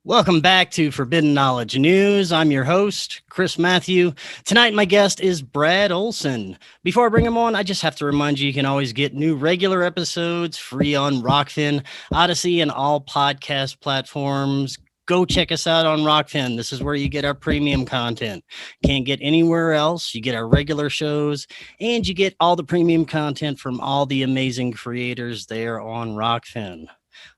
Welcome back to Forbidden Knowledge News. I'm your host, Chris Matthew. Tonight, my guest is Brad Olsen. Before I bring him on, I just have to remind you can always get new regular episodes free on Rokfin, Odysee, and all podcast platforms. Go check us out on Rokfin. This is where you get our premium content. Can't get anywhere else. You get our regular shows, and you get all the premium content from all the amazing creators there on Rokfin.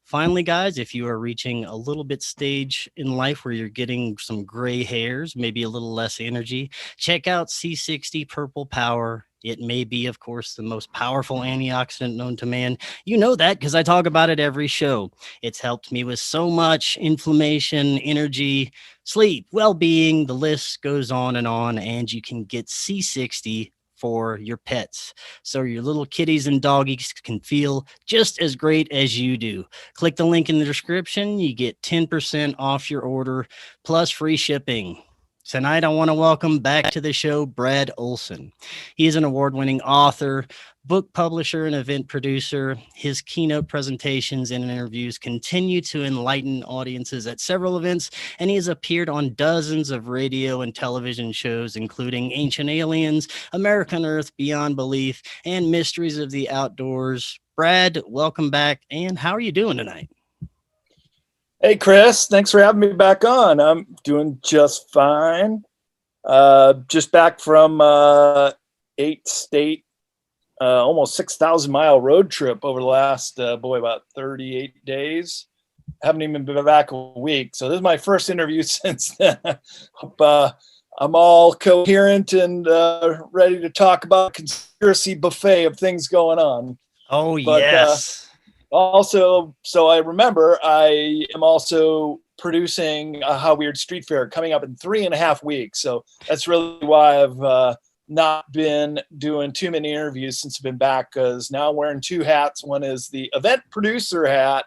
Finally, guys, if you are reaching a little bit stage in life where you're getting some gray hairs, maybe a little less energy, check out C60 Purple Power. It may be, of course, the most powerful antioxidant known to man. You know that because I talk about it every show. It's helped me with so much inflammation, energy, sleep, well-being. The list goes on, and you can get C60 for your pets, so your little kitties and doggies can feel just as great as you do. Click the link in the description. You get 10% off your order plus free shipping. Tonight, I want to welcome back to the show Brad Olsen. He is an award-winning author, book publisher, and event producer. His keynote presentations and interviews continue to enlighten audiences at several events, and he has appeared on dozens of radio and television shows, including Ancient Aliens, American Earth, Beyond Belief, and Mysteries of the Outdoors. Brad, welcome back, and how are you doing tonight? Hey, Chris, thanks for having me back on. I'm doing just fine. Just back from 8-state, almost 6,000-mile road trip over the last, about 38 days. Haven't even been back a week. So this is my first interview since then. Hope, I'm all coherent and ready to talk about a conspiracy buffet of things going on. Oh, yes. Also, so I remember I am also producing a How Weird Street Fair coming up in 3.5 weeks. So that's really why I've not been doing too many interviews since I've been back, because now I'm wearing two hats. One is the event producer hat,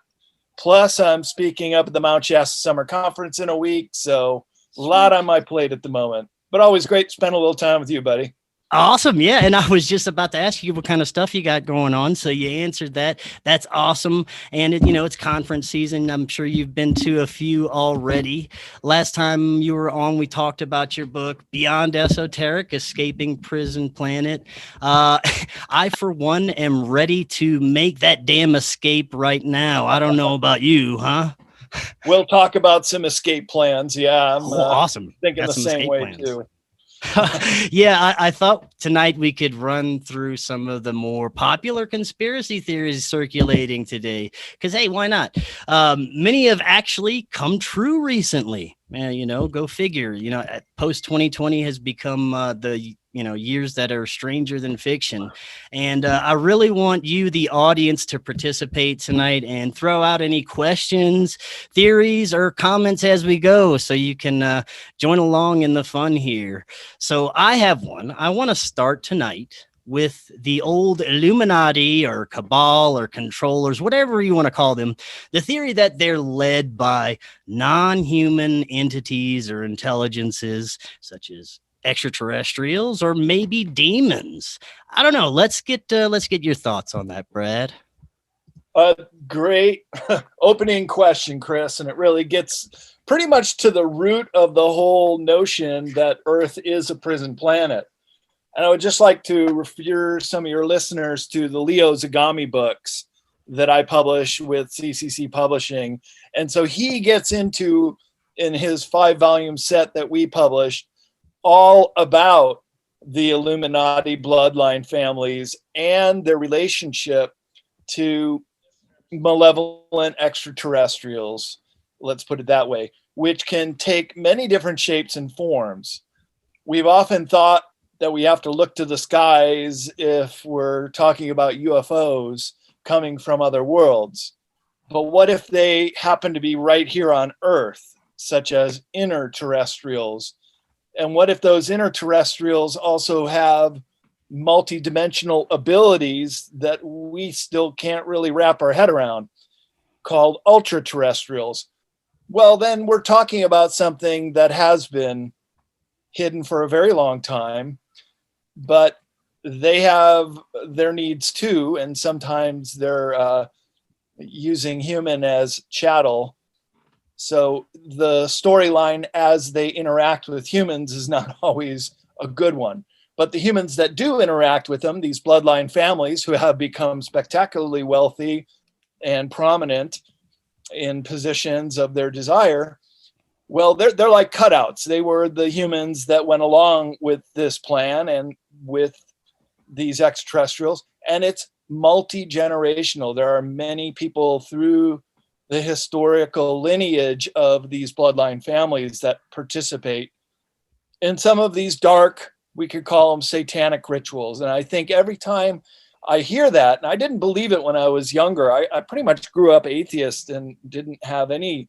plus I'm speaking up at the Mount Shasta Summer Conference in a week. So a lot on my plate at the moment, but always great to spend a little time with you, buddy. Awesome. Yeah. And I was just about to ask you what kind of stuff you got going on. So you answered that. That's awesome. And it's conference season. I'm sure you've been to a few already. Last time you were on, we talked about your book, Beyond Esoteric, Escaping Prison Planet. I, for one, am ready to make that damn escape right now. I don't know about you, huh? We'll talk about some escape plans. Yeah. I'm awesome. Thinking the same way plans too. Yeah, I thought tonight we could run through some of the more popular conspiracy theories circulating today. Because, hey, why not? Many have actually come true recently. Go figure. Post 2020 has become the years that are stranger than fiction. And I really want you, the audience, to participate tonight and throw out any questions, theories, or comments as we go, so you can join along in the fun here. So I have one. I want to start tonight with the old Illuminati or cabal or controllers, whatever you want to call them, the theory that they're led by non-human entities or intelligences such as extraterrestrials or maybe demons. I don't know. Let's get your thoughts on that, Brad. Great opening question, Chris, and it really gets pretty much to the root of the whole notion that Earth is a prison planet. And I would just like to refer some of your listeners to the Leo Zagami books that I publish with CCC Publishing. And so he gets into, in his 5-volume set that we published, all about the Illuminati bloodline families and their relationship to malevolent extraterrestrials, let's put it that way, which can take many different shapes and forms. We've often thought that we have to look to the skies if we're talking about UFOs coming from other worlds. But what if they happen to be right here on Earth, such as interterrestrials? And what if those interterrestrials also have multidimensional abilities that we still can't really wrap our head around, called ultra-terrestrials? Well, then we're talking about something that has been hidden for a very long time, but they have their needs too, and sometimes they're using human as chattel. So the storyline as they interact with humans is not always a good one. But the humans that do interact with them, these bloodline families who have become spectacularly wealthy and prominent in positions of their desire, well, they're like cutouts. They were the humans that went along with this plan and with these extraterrestrials. And it's multi-generational. There are many people through the historical lineage of these bloodline families that participate in some of these dark, we could call them satanic rituals. And I think every time I hear that, and I didn't believe it when I was younger, I pretty much grew up atheist and didn't have any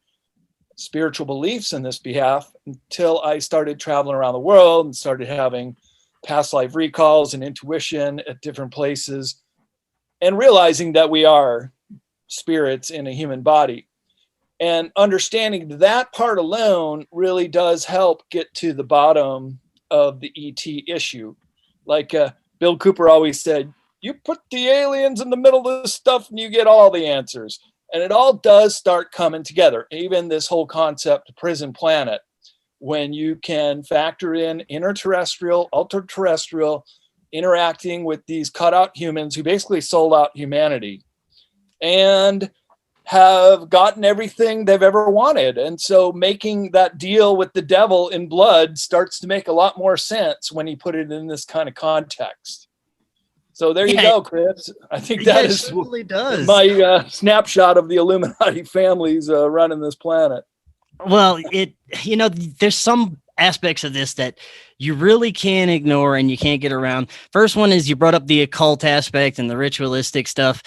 spiritual beliefs in this behalf until I started traveling around the world and started having past life recalls and intuition at different places, and realizing that we are spirits in a human body. And understanding that part alone really does help get to the bottom of the ET issue. Like Bill Cooper always said, you put the aliens in the middle of this stuff and you get all the answers. And it all does start coming together. Even this whole concept of prison planet, when you can factor in interterrestrial, ultra-terrestrial, interacting with these cutout humans who basically sold out humanity and have gotten everything they've ever wanted. And so making that deal with the devil in blood starts to make a lot more sense when you put it in this kind of context. So there you go, Chris. I think that is really does. My snapshot of the Illuminati families running this planet. Well, there's some aspects of this that you really can't ignore and you can't get around. First one is you brought up the occult aspect and the ritualistic stuff.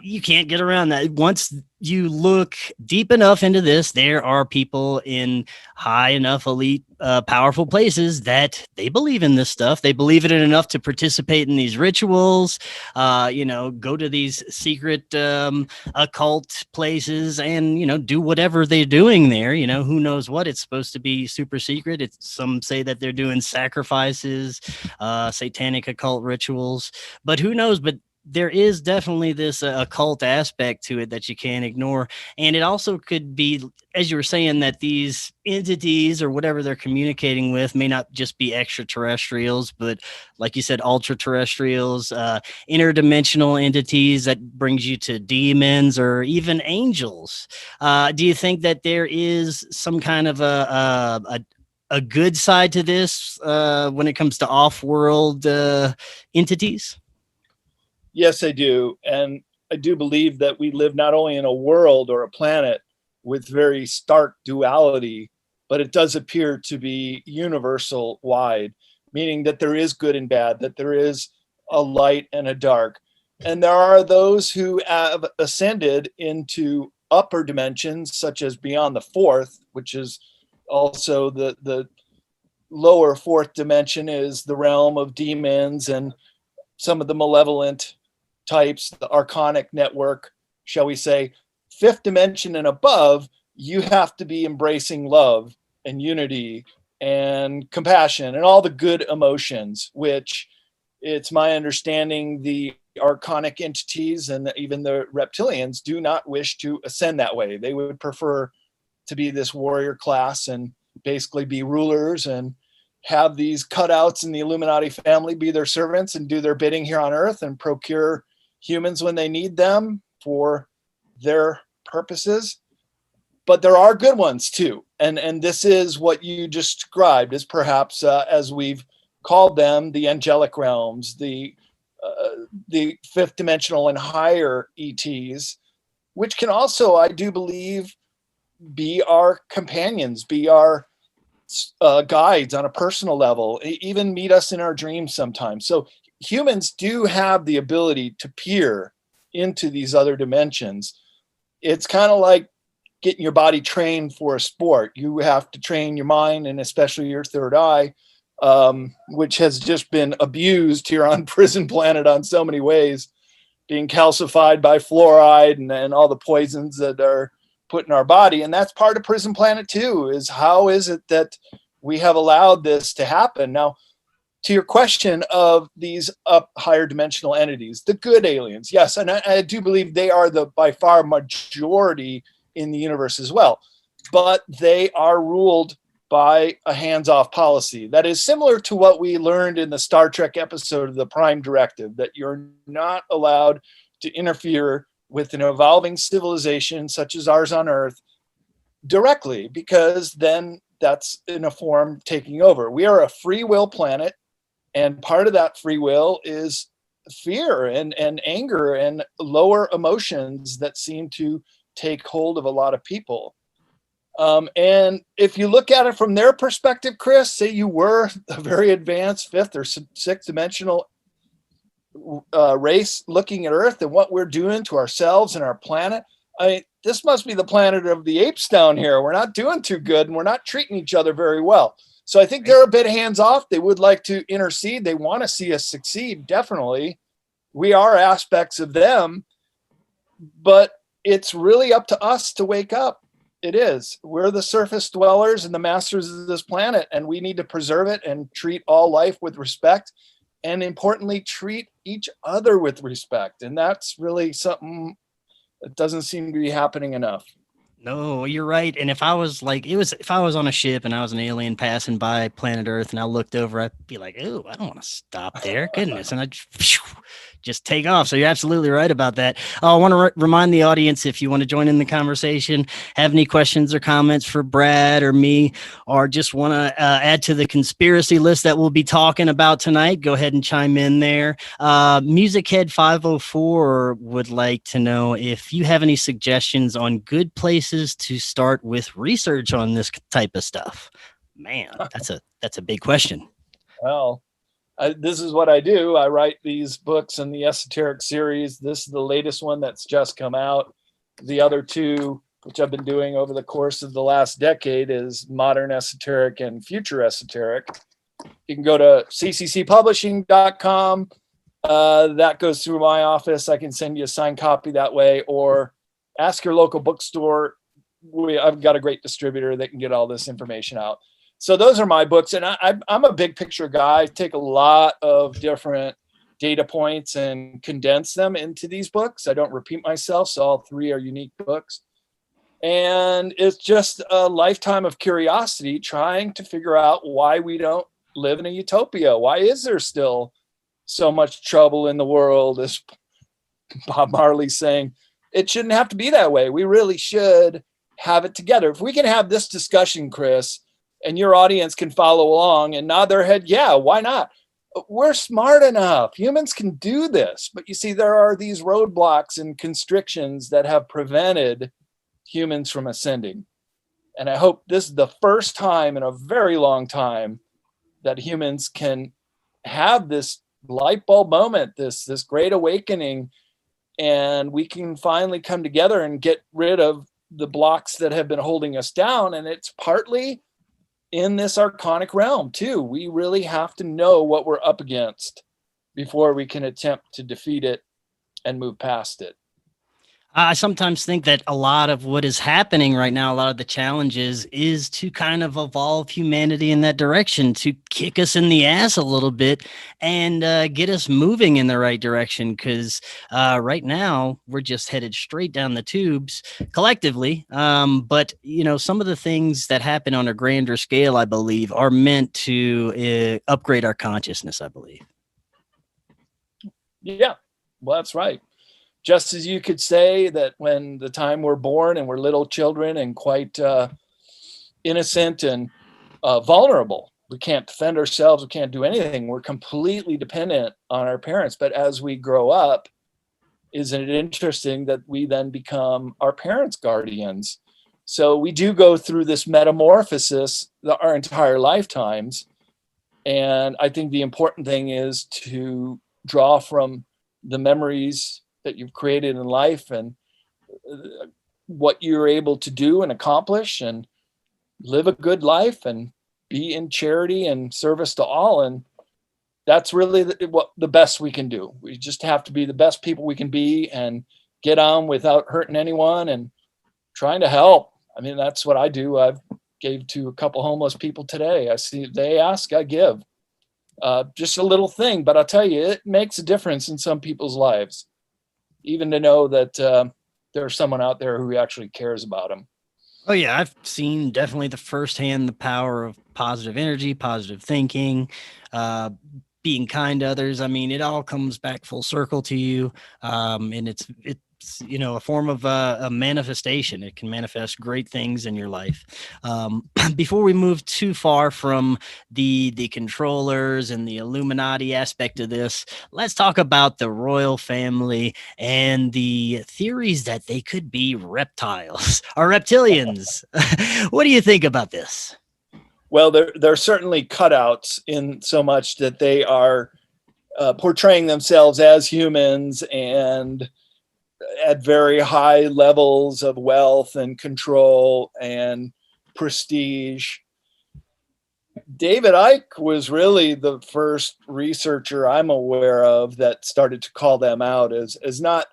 You can't get around that. Once you look deep enough into this, there are people in high enough elite, powerful places that they believe in this stuff. They believe in it enough to participate in these rituals, go to these secret occult places and, do whatever they're doing there. Who knows what? It's supposed to be super secret. Some say that they're doing sacrifices, satanic occult rituals, but who knows? But there is definitely this occult aspect to it that you can't ignore. And it also could be, as you were saying, that these entities or whatever they're communicating with may not just be extraterrestrials, but like you said, ultra terrestrials, interdimensional entities that brings you to demons or even angels. Do you think that there is some kind of a good side to this when it comes to off-world entities? Yes, I do. And I do believe that we live not only in a world or a planet with very stark duality, but it does appear to be universal wide, meaning that there is good and bad, that there is a light and a dark. And there are those who have ascended into upper dimensions, such as beyond the fourth, which is also the lower fourth dimension is the realm of demons and some of the malevolent types, the archonic network, shall we say. Fifth dimension and above, you have to be embracing love and unity and compassion and all the good emotions, which it's my understanding the archonic entities and even the reptilians do not wish to ascend that way. They would prefer to be this warrior class and basically be rulers and have these cutouts in the Illuminati family be their servants and do their bidding here on Earth and procure humans when they need them for their purposes. But there are good ones too. And this is what you just described as perhaps, as we've called them, the angelic realms, the fifth dimensional and higher ETs, which can also, I do believe, be our companions, be our guides on a personal level, even meet us in our dreams sometimes. So humans do have the ability to peer into these other dimensions. It's kind of like getting your body trained for a sport. You have to train your mind and especially your third eye, which has just been abused here on Prison Planet on so many ways, being calcified by fluoride and all the poisons that are put in our body. And that's part of Prison Planet too, is how is it that we have allowed this to happen? Now, to your question of these up higher dimensional entities, the good aliens, yes, and I do believe they are the by far majority in the universe as well. but they are ruled by a hands-off policy that is similar to what we learned in the Star Trek episode of the Prime Directive, that you're not allowed to interfere with an evolving civilization such as ours on Earth directly, because then that's in a form taking over. We are a free will planet, and part of that free will is fear and anger and lower emotions that seem to take hold of a lot of people. And if you look at it from their perspective, Chris, say you were a very advanced fifth or sixth dimensional race looking at Earth and what we're doing to ourselves and our planet. I mean, this must be the planet of the apes down here. We're not doing too good, and we're not treating each other very well. So I think they're a bit hands off. They would like to intercede. They want to see us succeed. Definitely. We are aspects of them, but it's really up to us to wake up. It is. We're the surface dwellers and the masters of this planet, and we need to preserve it and treat all life with respect, and importantly, treat each other with respect. And that's really something that doesn't seem to be happening enough. No, you're right. And if I was if I was on a ship and I was an alien passing by planet Earth and I looked over, I'd be like, oh, I don't want to stop there. Goodness. And I'd just take off. So you're absolutely right about that. I want to remind the audience, if you want to join in the conversation, have any questions or comments for Brad or me, or just want to add to the conspiracy list that we'll be talking about tonight, go ahead and chime in there. Musichead 504 would like to know if you have any suggestions on good places to start with research on this type of stuff. Man, that's a big question. Well, this is what I do. I write these books in the esoteric series. This is the latest one that's just come out. The other two, which I've been doing over the course of the last decade, is modern esoteric and future esoteric. You can go to cccpublishing.com. That goes through my office. I can send you a signed copy that way, or ask your local bookstore. I've got a great distributor that can get all this information out. So those are my books. And I'm a big picture guy. I take a lot of different data points and condense them into these books. I don't repeat myself. So all three are unique books. And it's just a lifetime of curiosity, trying to figure out why we don't live in a utopia. Why is there still so much trouble in the world? As Bob Marley's saying, it shouldn't have to be that way. We really should have it together. If we can have this discussion, Chris, and your audience can follow along and nod their head, yeah, why not? We're smart enough. Humans can do this. But you see, there are these roadblocks and constrictions that have prevented humans from ascending. And I hope this is the first time in a very long time that humans can have this light bulb moment, this great awakening, and we can finally come together and get rid of the blocks that have been holding us down. And it's partly in this archonic realm too. We really have to know what we're up against before we can attempt to defeat it and move past it. I sometimes think that a lot of what is happening right now, a lot of the challenges, is to kind of evolve humanity in that direction, to kick us in the ass a little bit and get us moving in the right direction. Because right now we're just headed straight down the tubes collectively. But, you know, some of the things that happen on a grander scale, I believe, are meant to upgrade our consciousness, I believe. Yeah, well, that's right. Just as you could say that when the time we're born and we're little children and quite innocent and vulnerable, we can't defend ourselves, we can't do anything. We're completely dependent on our parents. But as we grow up, isn't it interesting that we then become our parents' guardians? So we do go through this metamorphosis our entire lifetimes. And I think the important thing is to draw from the memories that you've created in life and what you're able to do and accomplish, and live a good life and be in charity and service to all. And that's really what the best we can do. We just have to be the best people we can be and get on without hurting anyone and trying to help. I mean, that's what I do. I've gave to a couple homeless people today. I see they ask, I give. Just a little thing, but I'll tell you, it makes a difference in some people's lives. Even to know that there's someone out there who actually cares about them. Oh yeah, I've seen definitely the power of positive energy, positive thinking, uh, being kind to others. I mean, it all comes back full circle to you, and it's a form of a manifestation. It can manifest great things in your life. Before we move too far from the controllers and the Illuminati aspect of this, let's talk about the royal family and the theories that they could be reptiles or reptilians. What do you think about this? Well, they're certainly cutouts in so much that they are portraying themselves as humans and at very high levels of wealth and control and prestige. David Icke was really the first researcher I'm aware of that started to call them out as not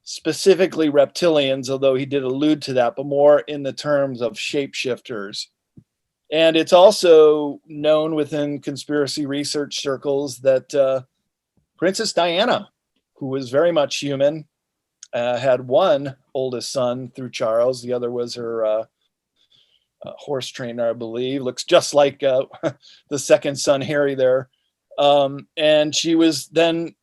specifically reptilians, although he did allude to that, but more in the terms of shapeshifters. And it's also known within conspiracy research circles that Princess Diana, who was very much human, had one oldest son through Charles. The other was her horse trainer, I believe. Looks just like the second son, Harry, there. And she was then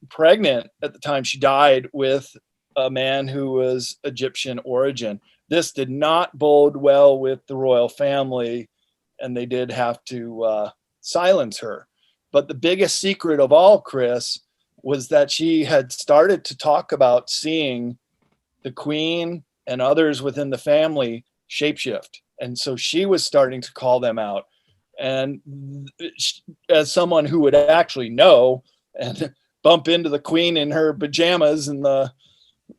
pregnant at the time she died with a man who was Egyptian origin. This did not bode well with the royal family, and they did have to silence her. But the biggest secret of all, Chris, was that she had started to talk about seeing the queen and others within the family shapeshift. And so she was starting to call them out. And as someone who would actually know and bump into the queen in her pajamas in the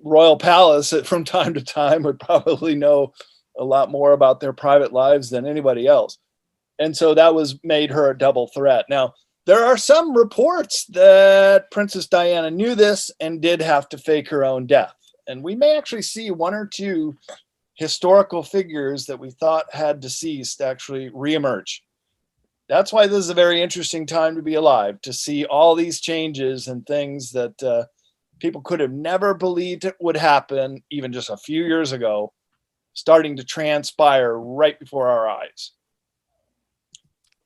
royal palace from time to time, would probably know a lot more about their private lives than anybody else. And so that was made her a double threat. Now, there are some reports that Princess Diana knew this and did have to fake her own death. And we may actually see one or two historical figures that we thought had deceased actually reemerge. That's why this is a very interesting time to be alive, to see all these changes and things that people could have never believed it would happen even just a few years ago, starting to transpire right before our eyes.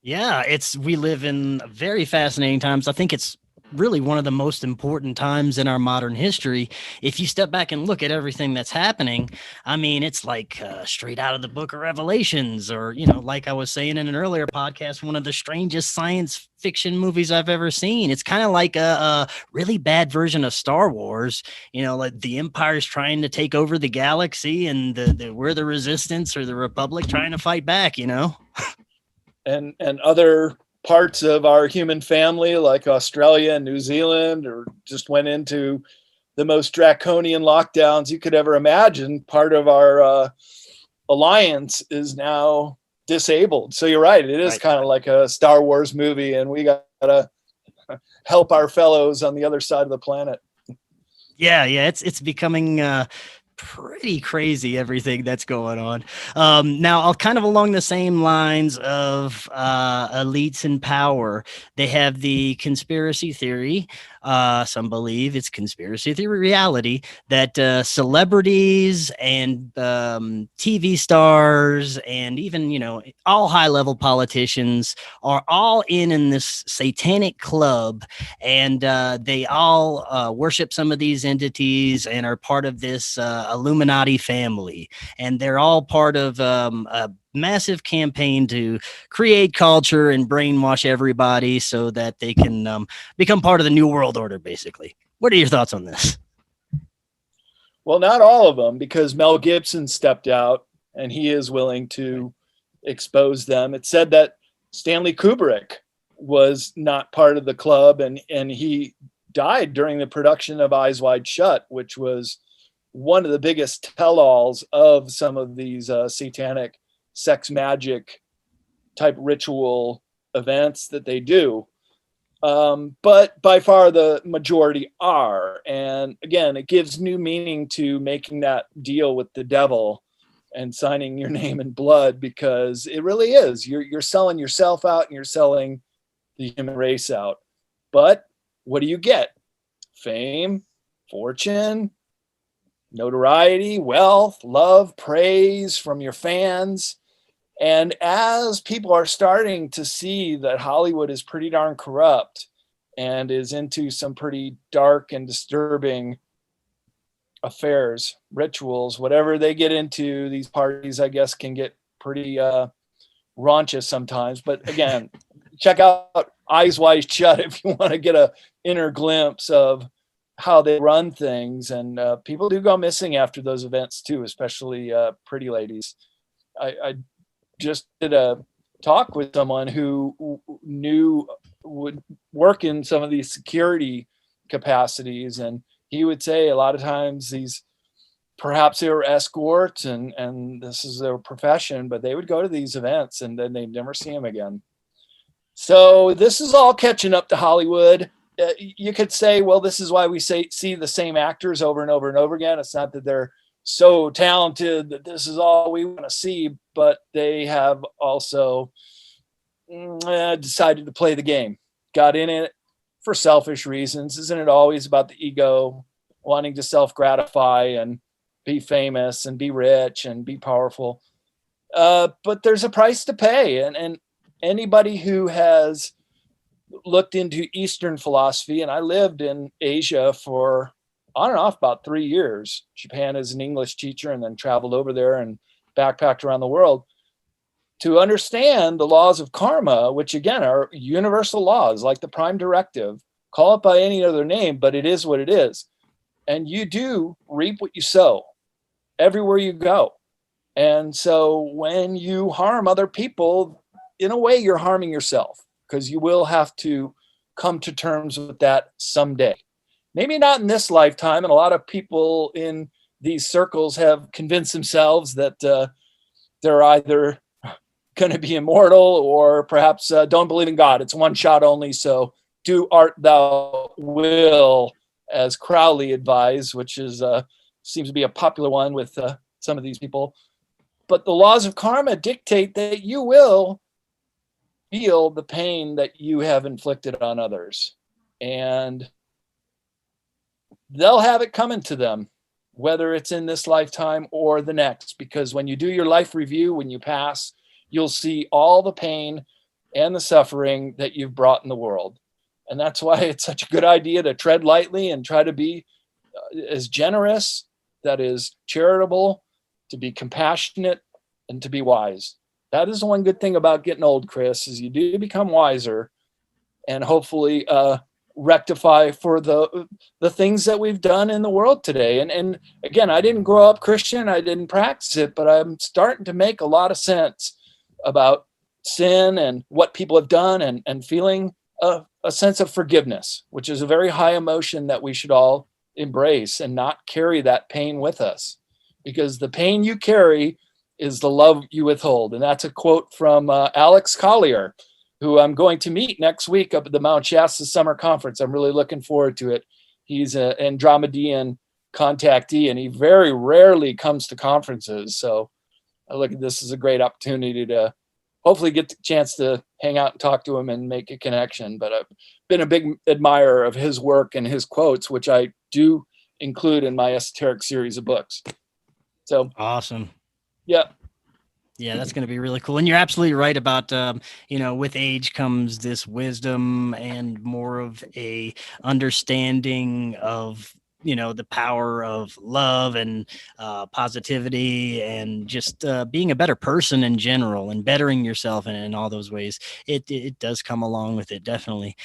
Yeah, we live in very fascinating times. I think it's really one of the most important times in our modern history. If you step back and look at everything that's happening, I mean, it's like straight out of the book of Revelations, or, like I was saying in an earlier podcast, one of the strangest science fiction movies I've ever seen. It's kind of like a really bad version of Star Wars, like the Empire's trying to take over the galaxy and we're the Resistance or the Republic trying to fight back, And other parts of our human family, like Australia and New Zealand, or just went into the most draconian lockdowns you could ever imagine. Part of our alliance is now disabled. So you're right. It is kind of like a Star Wars movie, and we got to help our fellows on the other side of the planet. Yeah, it's becoming pretty crazy, everything that's going on. Now, I'll kind of along the same lines of elites in power. They have the conspiracy theory. Some believe it's conspiracy theory reality that celebrities and TV stars and even, all high level politicians are all in this satanic club, and they all worship some of these entities and are part of this Illuminati family, and they're all part of a massive campaign to create culture and brainwash everybody so that they can become part of the new world order, basically. What are your thoughts on this? Well, not all of them, because Mel Gibson stepped out and he is willing to expose them. It said that Stanley Kubrick was not part of the club, and he died during the production of Eyes Wide Shut, which was one of the biggest tell-alls of some of these satanic sex magic type ritual events that they do. But by far the majority are. And again, it gives new meaning to making that deal with the devil and signing your name in blood, because it really is. You're selling yourself out and you're selling the human race out. But what do you get? Fame, fortune, notoriety, wealth, love, praise from your fans. And as people are starting to see that Hollywood is pretty darn corrupt and is into some pretty dark and disturbing affairs, rituals, whatever they get into, these parties, I guess, can get pretty raunchous sometimes. But again, check out Eyes Wide Shut if you want to get a inner glimpse of how they run things. And people do go missing after those events too, especially pretty ladies. I just did a talk with someone who would work in some of these security capacities, and he would say a lot of times these, perhaps they were escorts and this is their profession, but they would go to these events and then they'd never see them again. So this is all catching up to Hollywood. You could say, well, this is why we see the same actors over and over and over again. It's not that they're so talented that this is all we want to see, but they have also decided to play the game, got in it for selfish reasons. Isn't it always about the ego, wanting to self-gratify and be famous and be rich and be powerful? But there's a price to pay. And anybody who has looked into Eastern philosophy, and I lived in Asia for on and off about 3 years, Japan as an English teacher, and then traveled over there and backpacked around the world, to understand the laws of karma, which again are universal laws, like the prime directive. Call it by any other name, but it is what it is. And you do reap what you sow everywhere you go. And so when you harm other people, in a way, you're harming yourself, because you will have to come to terms with that someday. Maybe not in this lifetime. And a lot of people in these circles have convinced themselves that they're either going to be immortal or perhaps don't believe in God. It's one shot only. So do art thou will, as Crowley advised, which is seems to be a popular one with some of these people. But the laws of karma dictate that you will feel the pain that you have inflicted on others. And they'll have it coming to them, whether it's in this lifetime or the next, because when you do your life review, when you pass, you'll see all the pain and the suffering that you've brought in the world. And that's why it's such a good idea to tread lightly and try to be as generous, that is charitable, to be compassionate, and to be wise. That is the one good thing about getting old, Chris, is you do become wiser and hopefully rectify for the things that we've done in the world today. And again, I didn't grow up Christian, I didn't practice it, but I'm starting to make a lot of sense about sin and what people have done, and feeling a sense of forgiveness, which is a very high emotion that we should all embrace and not carry that pain with us, because the pain you carry is the love you withhold. And that's a quote from Alex Collier, who I'm going to meet next week up at the Mount Shasta Summer Conference. I'm really looking forward to it. He's an Andromedan contactee, and he very rarely comes to conferences. So I look at this as a great opportunity to hopefully get the chance to hang out and talk to him and make a connection. But I've been a big admirer of his work and his quotes, which I do include in my esoteric series of books. So awesome. Yeah. Yeah, that's going to be really cool. And you're absolutely right about, with age comes this wisdom and more of a understanding of, the power of love and positivity, and just being a better person in general, and bettering yourself in all those ways. It does come along with it, definitely.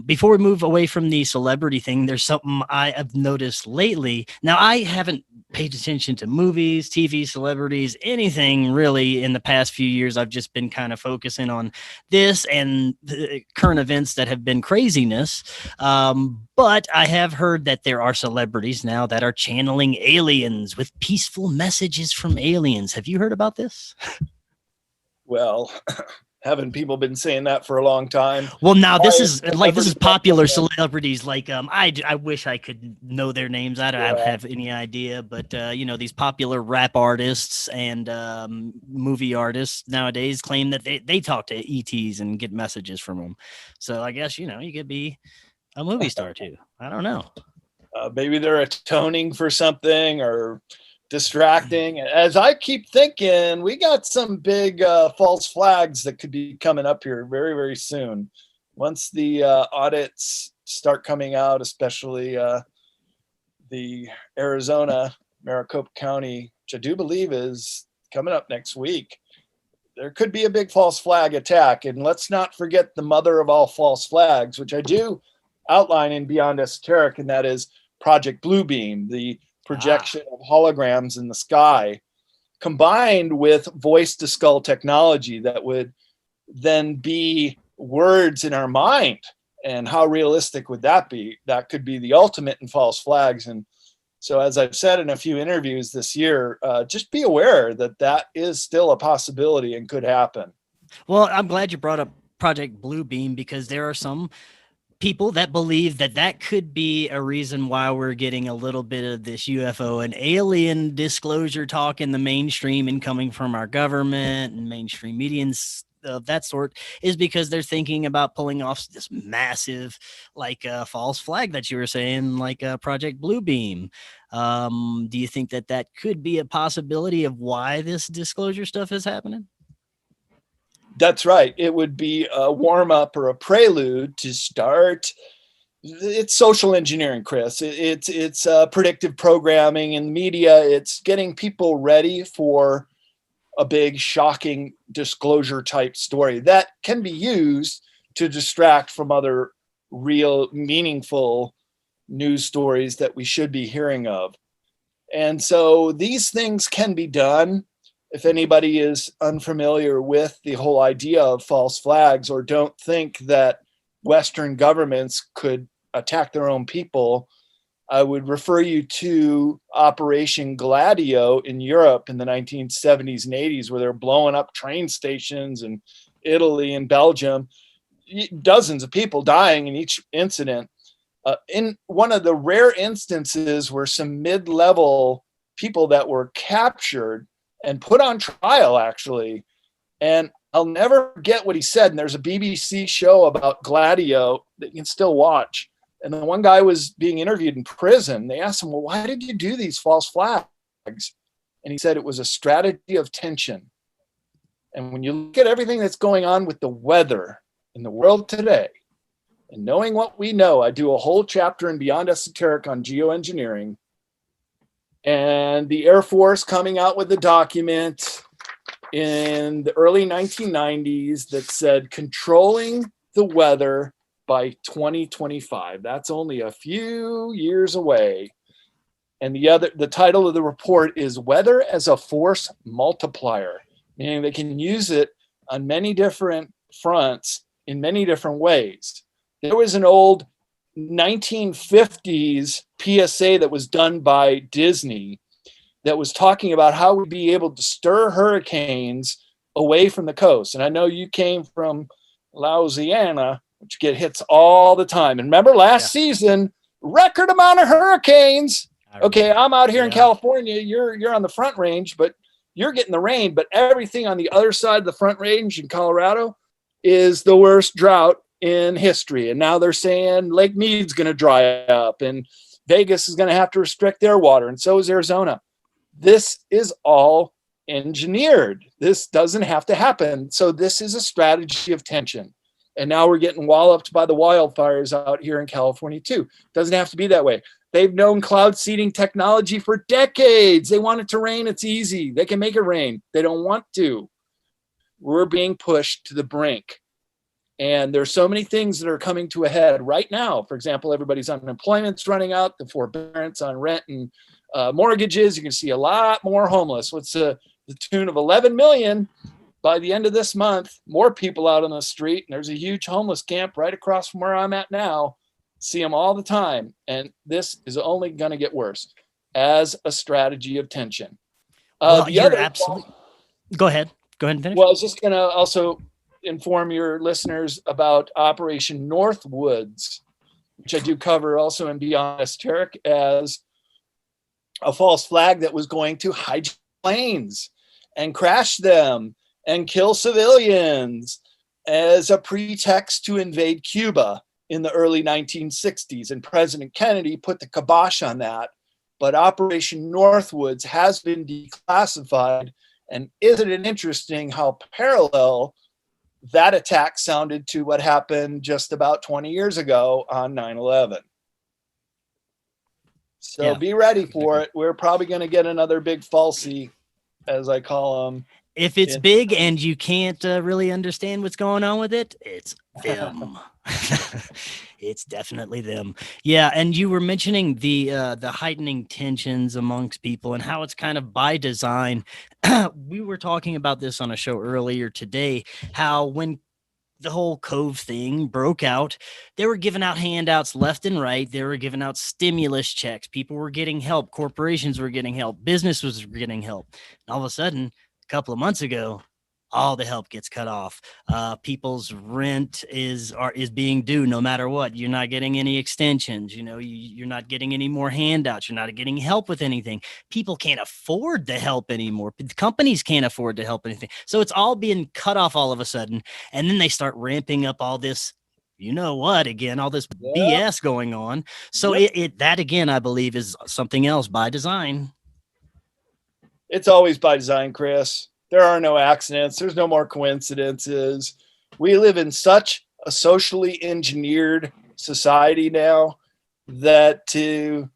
Before we move away from the celebrity thing, there's something I have noticed lately. Now, I haven't paid attention to movies, TV, celebrities, anything really in the past few years. I've just been kind of focusing on this and the current events that have been craziness. But I have heard that there are celebrities now that are channeling aliens with peaceful messages from aliens. Have you heard about this? Well, haven't people been saying that for a long time? Well, now this is popular celebrities. Like, I wish I could know their names. I don't have any idea, but these popular rap artists and movie artists nowadays claim that they talk to ETs and get messages from them. So I guess, you could be a movie star too. I don't know. Maybe they're atoning for something or distracting. As I keep thinking, we got some big false flags that could be coming up here very, very soon. Once the audits start coming out, especially the Arizona, Maricopa County, which I do believe is coming up next week, there could be a big false flag attack. And let's not forget the mother of all false flags, which I do outline in Beyond Esoteric, and that is Project Bluebeam, the projection of holograms in the sky, combined with voice to skull technology that would then be words in our mind. And how realistic would that be? That could be the ultimate in false flags. And so, as I've said in a few interviews this year, just be aware that that is still a possibility and could happen. Well, I'm glad you brought up Project Bluebeam, because there are some people that believe that that could be a reason why we're getting a little bit of this UFO and alien disclosure talk in the mainstream and coming from our government and mainstream media and of that sort, is because they're thinking about pulling off this massive, like false flag that you were saying, like Project Bluebeam. Do you think that that could be a possibility of why this disclosure stuff is happening? That's right. It would be a warm up or a prelude to start. It's social engineering, Chris. It's predictive programming in media. It's getting people ready for a big, shocking disclosure type story that can be used to distract from other real, meaningful news stories that we should be hearing of. And so these things can be done. If anybody is unfamiliar with the whole idea of false flags, or don't think that Western governments could attack their own people, I would refer you to Operation Gladio in Europe in the 1970s and 80s, where they're blowing up train stations in Italy and Belgium, dozens of people dying in each incident. In one of the rare instances where some mid-level people that were captured and put on trial, actually. And I'll never forget what he said. And there's a BBC show about Gladio that you can still watch. And the one guy was being interviewed in prison. They asked him, well, why did you do these false flags? And he said it was a strategy of tension. And when you look at everything that's going on with the weather in the world today, and knowing what we know, I do a whole chapter in Beyond Esoteric on geoengineering, and the Air Force coming out with a document in the early 1990s that said controlling the weather by 2025. That's only a few years away. And the title of the report is Weather as a Force Multiplier, meaning they can use it on many different fronts in many different ways. There was an old 1950s PSA that was done by Disney that was talking about how we'd be able to stir hurricanes away from the coast. And I know you came from Louisiana, which get hits all the time. And remember last season, record amount of hurricanes. Okay, I'm out here in California. You're on the Front Range, but you're getting the rain. But everything on the other side of the Front Range in Colorado is the worst drought in history. And now they're saying Lake Mead's going to dry up and Vegas is going to have to restrict their water. And so is Arizona. This is all engineered. This doesn't have to happen. So this is a strategy of tension. And now we're getting walloped by the wildfires out here in California too. Doesn't have to be that way. They've known cloud seeding technology for decades. They want it to rain. It's easy. They can make it rain. They don't want to. We're being pushed to the brink. And there's so many things that are coming to a head right now. For example, everybody's unemployment's running out, the forbearance on rent and mortgages. You can see a lot more homeless. What's the tune of 11 million by the end of this month? More people out on the street. And there's a huge homeless camp right across from where I'm at now. See them all the time. And this is only going to get worse as a strategy of tension. Well, you're absolutely. Go ahead and finish. Well, I was just going to also inform your listeners about Operation Northwoods, which I do cover also in Beyond Esoteric, as a false flag that was going to hijack planes and crash them and kill civilians as a pretext to invade Cuba. in the early 1960s, and President Kennedy put the kibosh on that. But Operation Northwoods has been declassified. And isn't it interesting how parallel that attack sounded to what happened just about 20 years ago on 9/11? So be ready for it. We're probably going to get another big falsie, as I call them. If it's big and you can't really understand what's going on with it, it's them. It's definitely them. Yeah, and you were mentioning the heightening tensions amongst people and how it's kind of by design. We were talking about this on a show earlier today, how when the whole Cove thing broke out, they were giving out handouts left and right. They were giving out stimulus checks. People were getting help. Corporations were getting help. Businesses were getting help. And all of a sudden, a couple of months ago, all the help gets cut off. People's rent is being due no matter what. You're not getting any extensions. You're not getting any more handouts. You're not getting help with anything. People can't afford the help anymore. Companies can't afford to help anything. So it's all being cut off all of a sudden. And then they start ramping up all this, all this BS going on. So that again, I believe, is something else by design. It's always by design, Chris. There are no accidents. There's no more coincidences. We live in such a socially engineered society now that to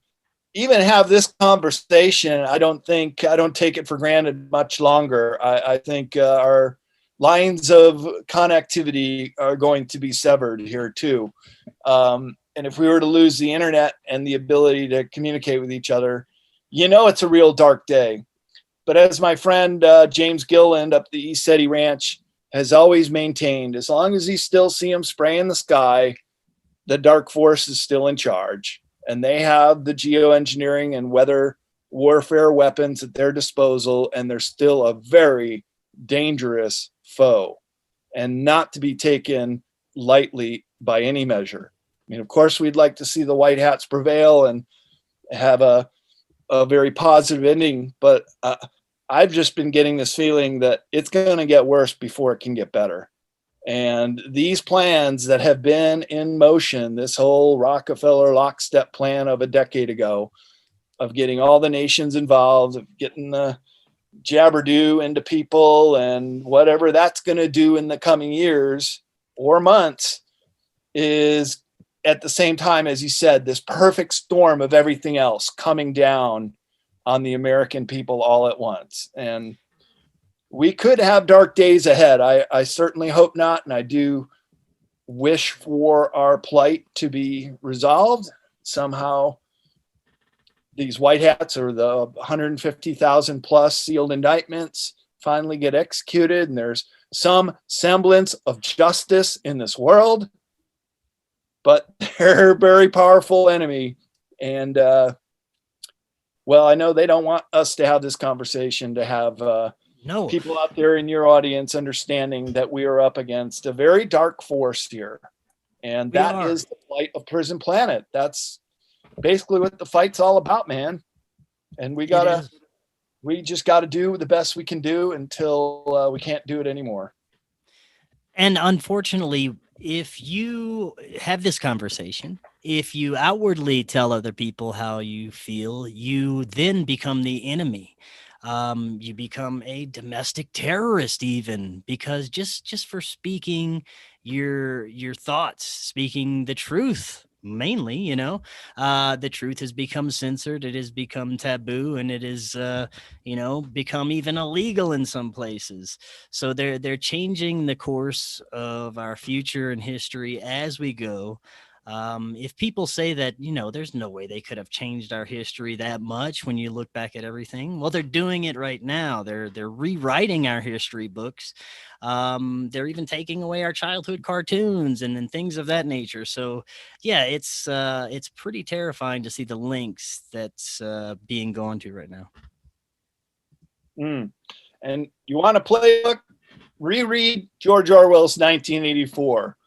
even have this conversation, I don't take it for granted much longer. I think our lines of connectivity are going to be severed here too. And if we were to lose the internet and the ability to communicate with each other, it's a real dark day. But as my friend James Gilland up the East City Ranch has always maintained, as long as you still see them spraying the sky, the dark force is still in charge. And they have the geoengineering and weather warfare weapons at their disposal, and they're still a very dangerous foe and not to be taken lightly by any measure. I mean, of course, we'd like to see the white hats prevail and have a very positive ending, but I've just been getting this feeling that it's going to get worse before it can get better. And these plans that have been in motion, this whole Rockefeller lockstep plan of a decade ago, of getting all the nations involved, of getting the jabberdew into people and whatever that's going to do in the coming years or months, is at the same time, as you said, this perfect storm of everything else coming down on the American people all at once. And we could have dark days ahead. I certainly hope not. And I do wish for our plight to be resolved somehow. These white hats, or the 150,000 plus sealed indictments, finally get executed, and there's some semblance of justice in this world. But they're a very powerful enemy. And, I know they don't want us to have this conversation, to have people out there in your audience understanding that we are up against a very dark force here. And that is the plight of Prison Planet. That's basically what the fight's all about, man. And we just got to do the best we can do until we can't do it anymore. And unfortunately, if you have this conversation, if you outwardly tell other people how you feel, you then become the enemy. You become a domestic terrorist, even, because just for speaking your thoughts, speaking the truth, mainly, the truth has become censored. It has become taboo, and it is, become even illegal in some places. So they're changing the course of our future and history as we go. If people say that, there's no way they could have changed our history that much when you look back at everything, well, they're doing it right now. They're rewriting our history books. They're even taking away our childhood cartoons and things of that nature. So yeah, it's pretty terrifying to see the links that's being gone to right now. And you want to playbook? Reread George Orwell's 1984.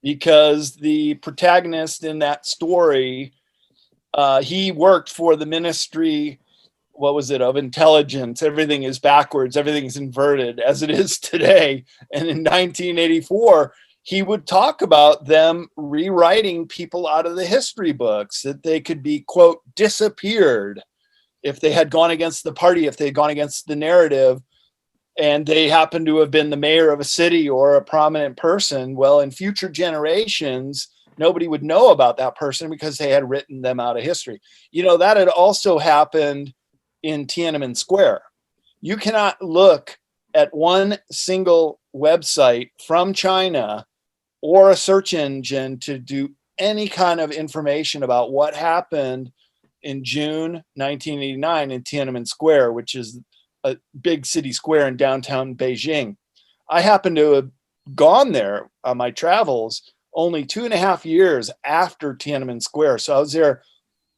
Because the protagonist in that story, he worked for the Ministry, of Intelligence. Everything is backwards. Everything is inverted, as it is today. And in 1984, he would talk about them rewriting people out of the history books, that they could be, quote, disappeared if they had gone against the party, if they had gone against the narrative, and they happened to have been the mayor of a city or a prominent person. Well, in future generations, nobody would know about that person because they had written them out of history. You know, that had also happened in Tiananmen Square. You cannot look at one single website from China or a search engine to do any kind of information about what happened in June 1989 in Tiananmen Square, which is a big city square in downtown Beijing. I happened to have gone there on my travels only 2.5 years after Tiananmen Square. So I was there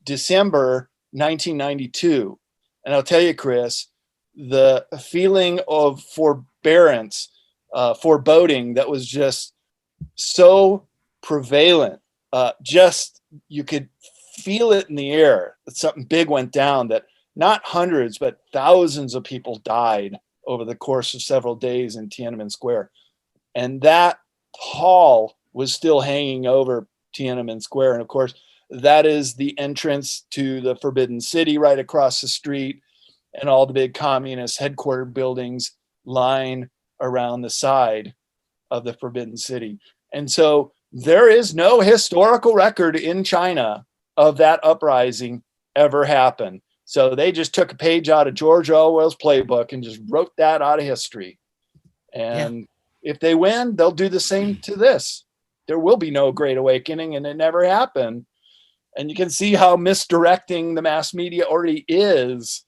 December 1992. And I'll tell you, Chris, the feeling of forbearance, foreboding that was just so prevalent, just you could feel it in the air that something big went down, that not hundreds, but thousands of people died over the course of several days in Tiananmen Square. And that hall was still hanging over Tiananmen Square. And of course, that is the entrance to the Forbidden City right across the street, and all the big communist headquarter buildings line around the side of the Forbidden City. And so there is no historical record in China of that uprising ever happened. So they just took a page out of George Orwell's playbook and just wrote that out of history. And if they win, they'll do the same to this. There will be no Great Awakening, and it never happened. And you can see how misdirecting the mass media already is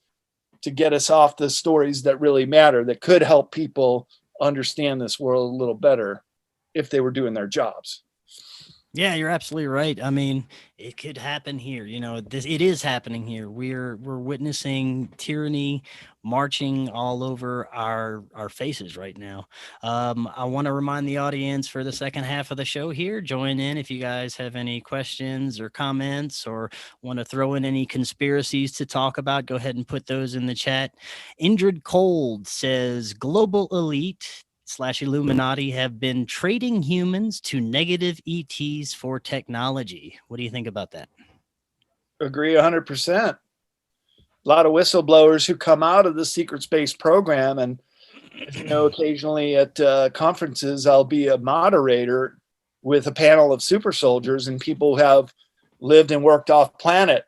to get us off the stories that really matter, that could help people understand this world a little better if they were doing their jobs. Yeah, you're absolutely right. I mean, it could happen here. You know, it is happening here. We're witnessing tyranny marching all over our faces right now. I want to remind the audience for the second half of the show here, join in if you guys have any questions or comments, or want to throw in any conspiracies to talk about. Go ahead and put those in the chat. Indrid Cold says global elite / Illuminati have been trading humans to negative ETs for technology. What do you think about that? Agree 100%. A lot of whistleblowers who come out of the secret space program. And, you know, occasionally at conferences, I'll be a moderator with a panel of super soldiers and people who have lived and worked off planet,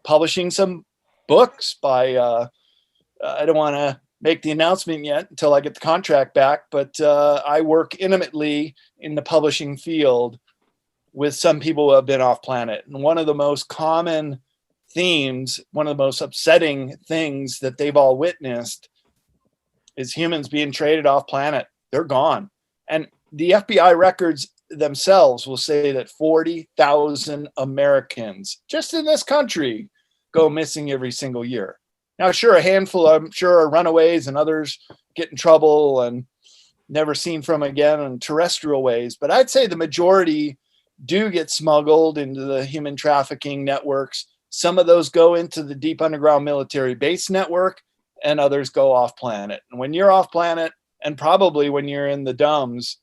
publishing some books by, I don't want to make the announcement yet until I get the contract back, but I work intimately in the publishing field with some people who have been off planet. And one of the most common themes, one of the most upsetting things that they've all witnessed is humans being traded off planet. They're gone. And the FBI records themselves will say that 40,000 Americans just in this country go missing every single year. Now, sure, a handful, I'm sure, are runaways and others get in trouble and never seen from again in terrestrial ways. But I'd say the majority do get smuggled into the human trafficking networks. Some of those go into the deep underground military base network, and others go off planet. And when you're off planet, and probably when you're in the dumbs,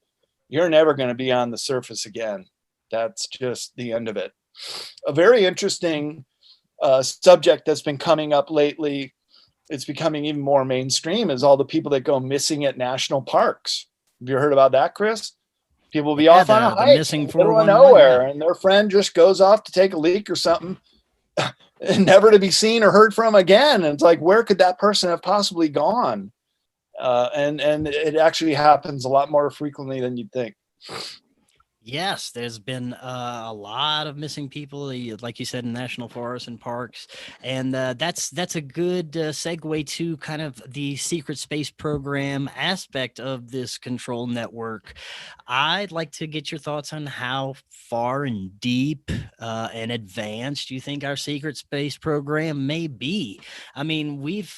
you're never going to be on the surface again. That's just the end of it. A very interesting subject that's been coming up lately, it's becoming even more mainstream, is all the people that go missing at national parks. Have you heard about that, Chris? People will be off on a hike missing in the middle of 411, nowhere, and their friend just goes off to take a leak or something, and never to be seen or heard from again. And it's like, where could that person have possibly gone? And it actually happens a lot more frequently than you'd think. Yes, there's been a lot of missing people, like you said, in national forests and parks, and that's a good segue to kind of the secret space program aspect of this control network. I'd like to get your thoughts on how far and deep and advanced you think our secret space program may be. I mean, we've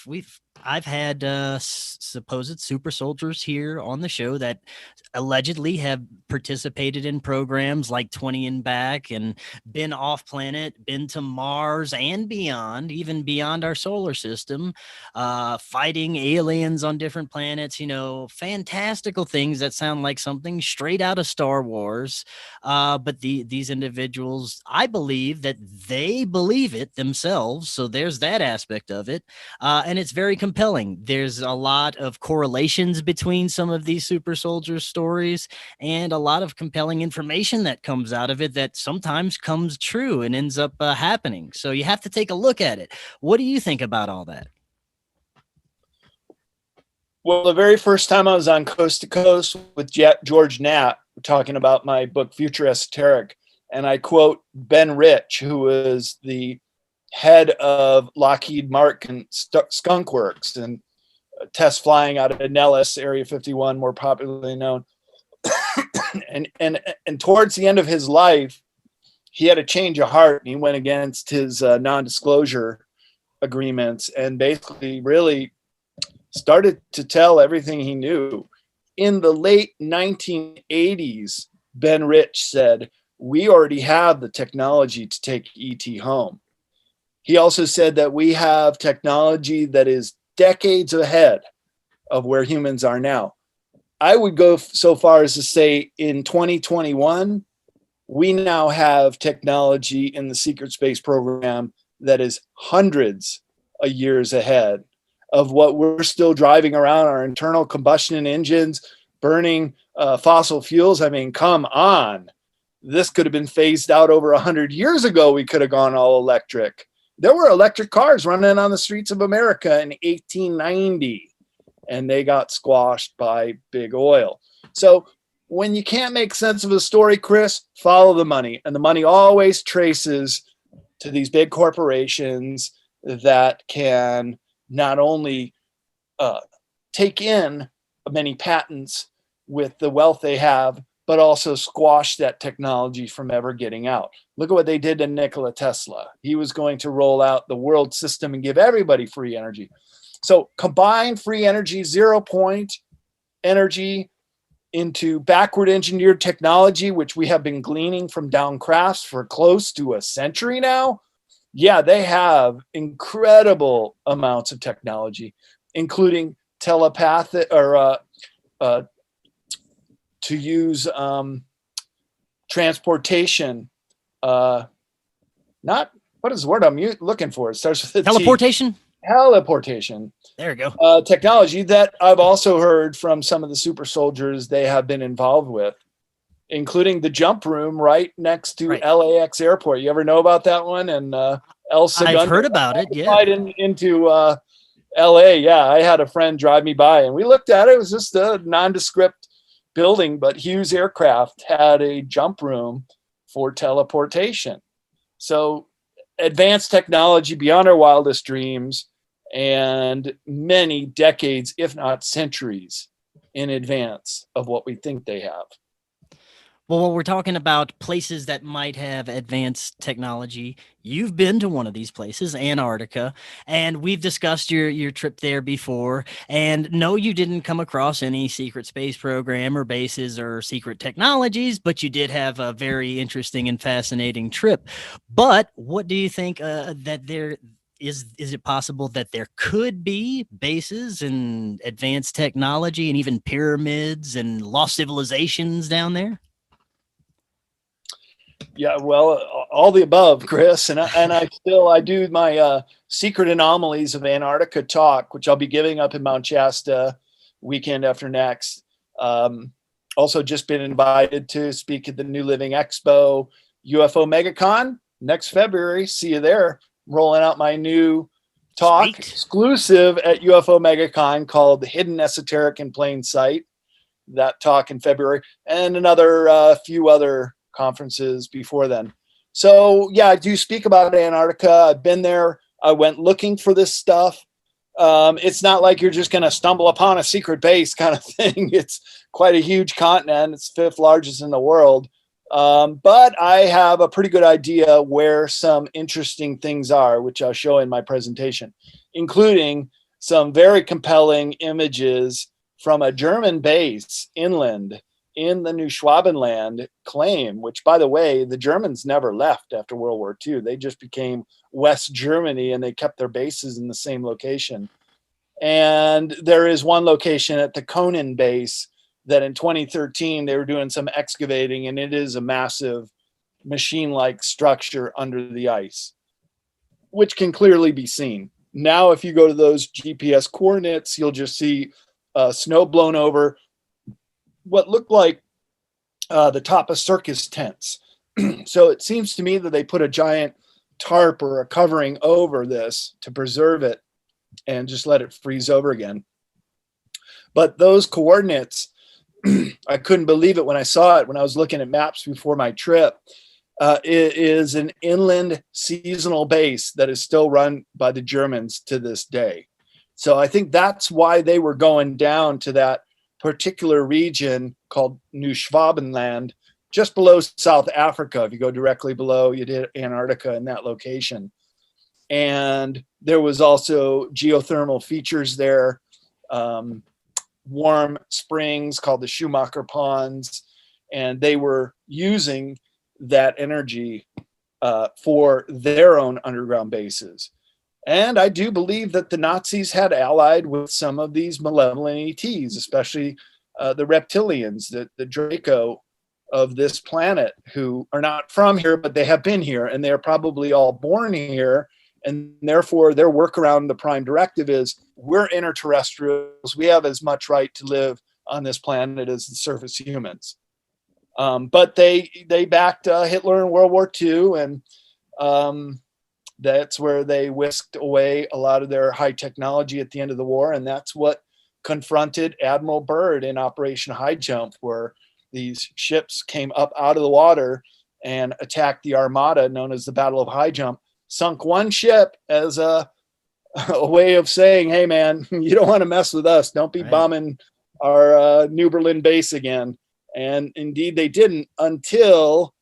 I've had supposed super soldiers here on the show that allegedly have participated in programs like 20 and Back and been off planet, been to Mars and beyond, even beyond our solar system, fighting aliens on different planets, fantastical things that sound like something straight out of Star Wars. But these individuals, I believe that they believe it themselves. So there's that aspect of it. And it's very compelling. There's a lot of correlations between some of these super soldier stories and a lot of compelling information that comes out of it that sometimes comes true and ends up happening. So you have to take a look at it. What do you think about all that? Well, the very first time I was on Coast to Coast with George Knapp, talking about my book, Future Esoteric, and I quote Ben Rich, who was the head of Lockheed Martin Skunk Works and test flying out of Nellis, Area 51, more popularly known. and towards the end of his life, he had a change of heart and he went against his non-disclosure agreements and basically really started to tell everything he knew. In the late 1980s, Ben Rich said, "We already have the technology to take ET home." He also said that we have technology that is decades ahead of where humans are now. I would go so far as to say in 2021, we now have technology in the secret space program that is hundreds of years ahead of what we're still driving around our internal combustion engines, burning fossil fuels. I mean, come on. This could have been phased out over 100 years ago. We could have gone all electric. There were electric cars running on the streets of America in 1890, and they got squashed by big oil. So when you can't make sense of a story, Chris, follow the money. And the money always traces to these big corporations that can not only take in many patents with the wealth they have, but also squash that technology from ever getting out. Look at what they did to Nikola Tesla. He was going to roll out the world system and give everybody free energy. So combine free energy, 0 point energy into backward engineered technology, which we have been gleaning from down crafts for close to a century now. Yeah, they have incredible amounts of technology, including telepathic or to use transportation. Not what is the word I'm looking for? It starts with a Teleportation. Teleportation. There you go. Technology that I've also heard from some of the super soldiers they have been involved with, including the jump room right next to LAX airport. You ever know about that one? And El Segundo. I've heard about it. Yeah. Into LA. Yeah, I had a friend drive me by, and we looked at it. It was just a nondescript building, but Hughes Aircraft had a jump room for teleportation. So advanced technology beyond our wildest dreams and many decades, if not centuries, in advance of what we think they have. Well, we're talking about places that might have advanced technology. You've been to one of these places, Antarctica, and we've discussed your trip there before. And no, you didn't come across any secret space program or bases or secret technologies, but you did have a very interesting and fascinating trip. But what do you think that there is it possible that there could be bases and advanced technology and even pyramids and lost civilizations down there? Yeah, well, all the above, Chris. And I do my Secret Anomalies of Antarctica talk, which I'll be giving up in Mount Shasta weekend after next. Also just been invited to speak at the New Living Expo, UFO MegaCon next February. See you there. I'm rolling out my new talk exclusive at UFO MegaCon called The Hidden Esoteric in Plain Sight. That talk in February, and another few other conferences before then. So yeah, I do speak about Antarctica. I've been there. I went looking for this stuff. It's not like you're just going to stumble upon a secret base kind of thing. It's quite a huge continent. It's 5th largest in the world. But I have a pretty good idea where some interesting things are, which I'll show in my presentation, including some very compelling images from a German base inland in the New Schwabenland claim, which, by the way, the Germans never left after World War II. They just became West Germany, and they kept their bases in the same location. And there is one location at the Conan base that in 2013 they were doing some excavating, and it is a massive machine-like structure under the ice, which can clearly be seen. Now, if you go to those GPS coordinates, you'll just see snow blown over what looked like the top of circus tents. So it seems to me that they put a giant tarp or a covering over this to preserve it and just let it freeze over again. But those coordinates, I couldn't believe it when I saw it when I was looking at maps before my trip. It is an inland seasonal base that is still run by the Germans to this day. So I think that's why they were going down to that particular region called New Schwabenland, just below South Africa. If you go directly below, you did Antarctica in that location. And there was also geothermal features there, warm springs called the Schumacher Ponds, and they were using that energy for their own underground bases. And I do believe that the Nazis had allied with some of these malevolent ETs, especially the reptilians, the Draco of this planet, who are not from here, but they have been here, and they're probably all born here. And therefore, their work around the Prime Directive is, we're interterrestrials. We have as much right to live on this planet as the surface humans. But they backed Hitler in World War II, and that's where they whisked away a lot of their high technology at the end of the war. And that's what confronted Admiral Byrd in Operation High Jump, where these ships came up out of the water and attacked the Armada, known as the Battle of High Jump, sunk one ship as a way of saying, hey, man, you don't want to mess with us. Don't be bombing our New Berlin base again. And indeed, they didn't until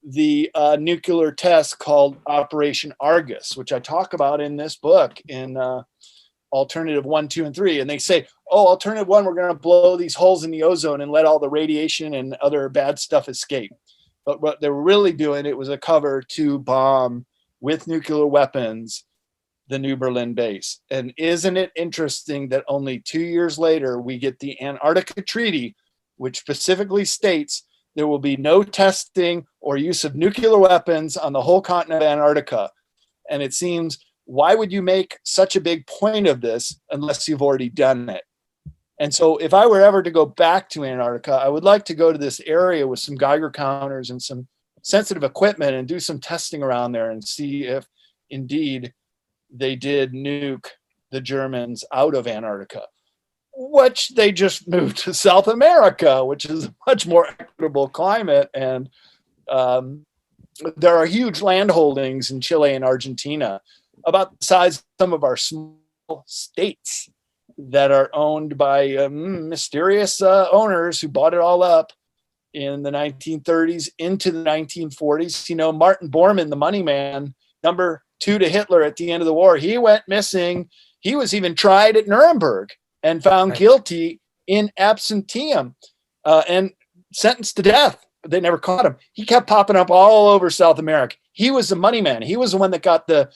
the nuclear test called Operation Argus, which I talk about in this book in Alternative 1, 2, and 3. And they say, oh, Alternative 1, we're going to blow these holes in the ozone and let all the radiation and other bad stuff escape. But what they were really doing, it was a cover to bomb with nuclear weapons the New Berlin base. And isn't it interesting that only 2 years later, we get the Antarctica Treaty, which specifically states there will be no testing or use of nuclear weapons on the whole continent of Antarctica. And it seems, why would you make such a big point of this unless you've already done it? And so if I were ever to go back to Antarctica, I would like to go to this area with some Geiger counters and some sensitive equipment and do some testing around there and see if indeed they did nuke the Germans out of Antarctica, which they just moved to South America, which is a much more equitable climate. And there are huge land holdings in Chile and Argentina, about the size of some of our small states, that are owned by mysterious owners who bought it all up in the 1930s into the 1940s. You know, Martin Bormann, the money man, number 2 to Hitler at the end of the war, he went missing. He was even tried at Nuremberg and found guilty in absenteeism and sentenced to death. But they never caught him. He kept popping up all over South America. He was the money man. He was the one that got the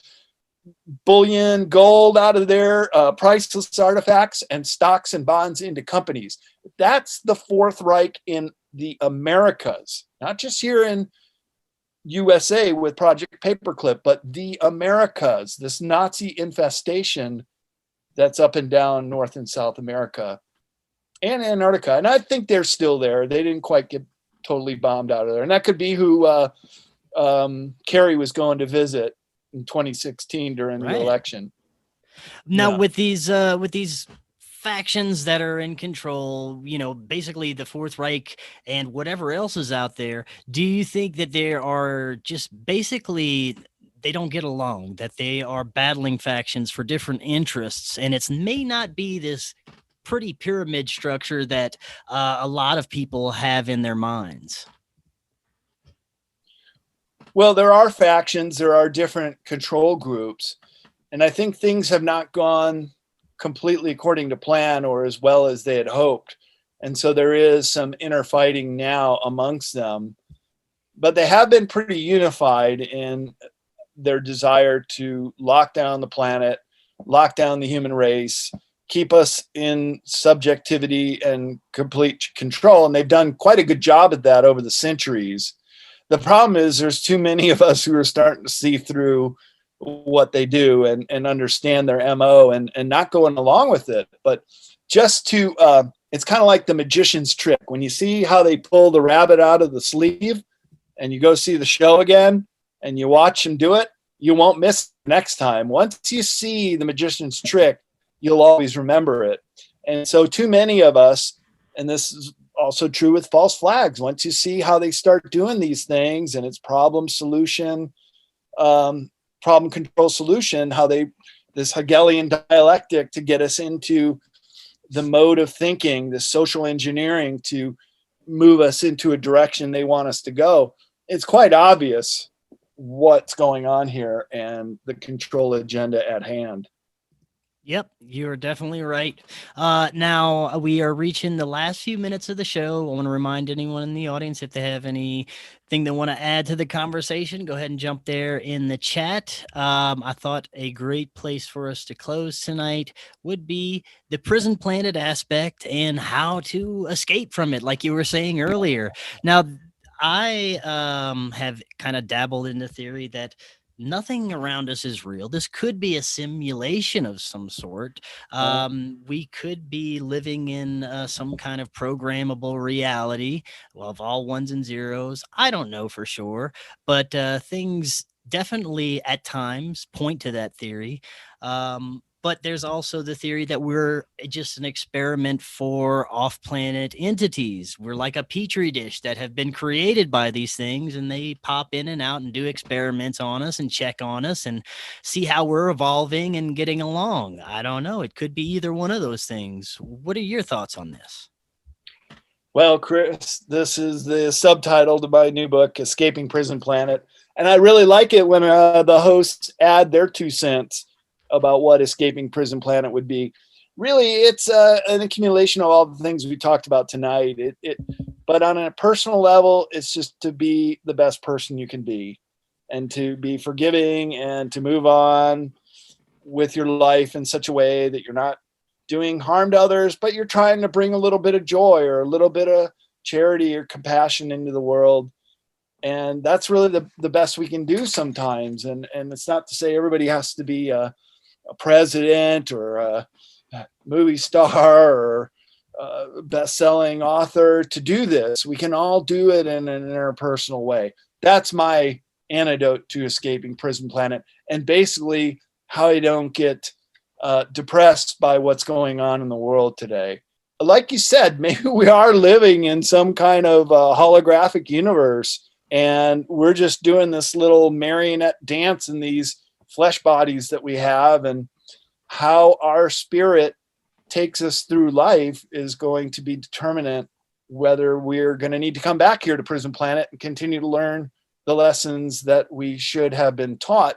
bullion, gold out of their priceless artifacts and stocks and bonds into companies. That's the Fourth Reich in the Americas, not just here in USA with Project Paperclip, but the Americas, this Nazi infestation that's up and down North and South America and Antarctica. And I think they're still there. They didn't quite get totally bombed out of there. And that could be who Kerry was going to visit in 2016 during the election. Now, with these factions that are in control, you know, basically the Fourth Reich and whatever else is out there, do you think that they are just basically, they don't get along, that they are battling factions for different interests, and it may not be this pretty pyramid structure that a lot of people have in their minds? Well, there are factions, there are different control groups, and I think things have not gone completely according to plan or as well as they had hoped. And so there is some inner fighting now amongst them, but they have been pretty unified in their desire to lock down the planet, lock down the human race, keep us in subjectivity and complete control. And they've done quite a good job at that over the centuries. The problem is there's too many of us who are starting to see through what they do and understand their MO and not going along with it. But just to, it's kind of like the magician's trick. When you see how they pull the rabbit out of the sleeve and you go see the show again and you watch them do it, you won't miss it next time. Once you see the magician's trick, you'll always remember it. And so too many of us, and this is also true with false flags, once you see how they start doing these things and it's problem solution, problem control solution, how they, this Hegelian dialectic to get us into the mode of thinking, the social engineering to move us into a direction they want us to go. It's quite obvious what's going on here and the control agenda at hand. Yep, you're definitely right. Now we are reaching the last few minutes of the show. I want to remind anyone in the audience, if they have anything they want to add to the conversation, go ahead and jump there in the chat. I thought a great place for us to close tonight would be the prison planet aspect and how to escape from it, like you were saying earlier. Now, I have kind of dabbled in the theory that nothing around us is real. This could be a simulation of some sort. We could be living in some kind of programmable reality of all ones and zeros. I don't know for sure, but things definitely at times point to that theory. But there's also the theory that we're just an experiment for off-planet entities. We're like a petri dish that have been created by these things, and they pop in and out and do experiments on us and check on us and see how we're evolving and getting along. I don't know. It could be either one of those things. What are your thoughts on this? Well, Chris, this is the subtitle to my new book, Escaping Prison Planet. And I really like it when the hosts add their 2 cents about what escaping prison planet would be. Really, it's an accumulation of all the things we talked about tonight. But on a personal level, it's just to be the best person you can be and to be forgiving and to move on with your life in such a way that you're not doing harm to others, but you're trying to bring a little bit of joy or a little bit of charity or compassion into the world. And that's really the best we can do sometimes. And it's not to say everybody has to be a president or a movie star or a best-selling author to do this. We can all do it in an interpersonal way. That's my antidote to escaping prison planet, and basically how I don't get depressed by what's going on in the world today. Like you said, maybe we are living in some kind of holographic universe, and we're just doing this little marionette dance in these flesh bodies that we have, and how our spirit takes us through life is going to be determinant whether we're going to need to come back here to Prison Planet and continue to learn the lessons that we should have been taught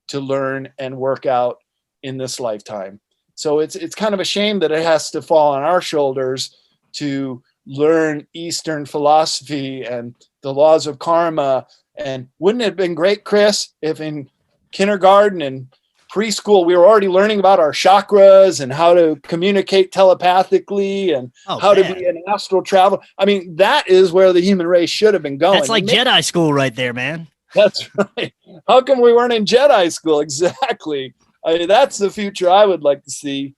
to learn and work out in this lifetime. So it's kind of a shame that it has to fall on our shoulders to learn Eastern philosophy and the laws of karma. And wouldn't it have been great, Chris, if in kindergarten and preschool we were already learning about our chakras and how to communicate telepathically and how to be an astral traveler? I mean, that is where the human race should have been going. That's like Jedi school right there, man. That's right. How come we weren't in Jedi school? Exactly. I mean, that's the future I would like to see